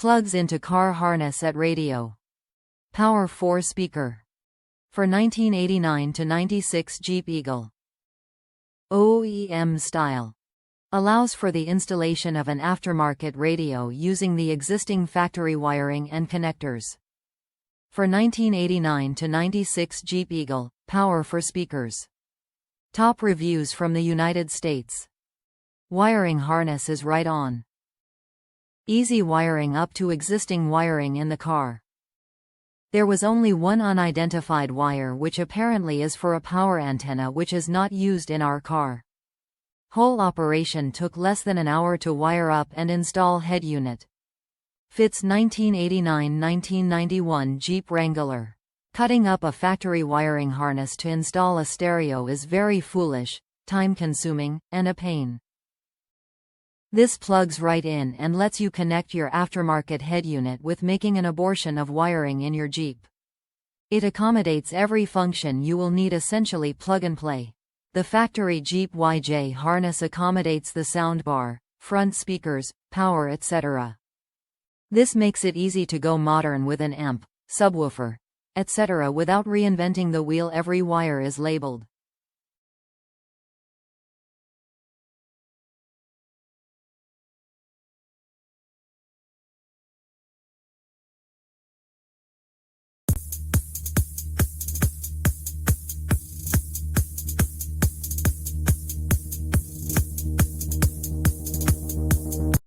Plugs into car harness at radio. Power4 speaker. For 1989–96 JeepEagle. OEM Style. Allows for the installation of an aftermarket radio using the existing factory wiring and connectors. For 1989–96 JeepEagle, Power4 speakers. Top reviews from the United States. Wiring harness is right on. Easy wiring up to existing wiring in the car. There was only one unidentified wire, which apparently is for a power antenna, which is not used in our car. Whole operation took less than an hour to wire up and install head unit. Fits 1989–1991 Jeep Wrangler. Cutting up a factory wiring harness to install a stereo is very foolish, time-consuming, and a pain. This plugs right in and lets you connect your aftermarket head unit with making an abortion of wiring in your Jeep. It accommodates every function you will need, essentially plug and play. The factory Jeep YJ harness accommodates the soundbar, front speakers, power, etc. This makes it easy to go modern with an amp, subwoofer, etc. without reinventing the wheel. Every wire is labeled.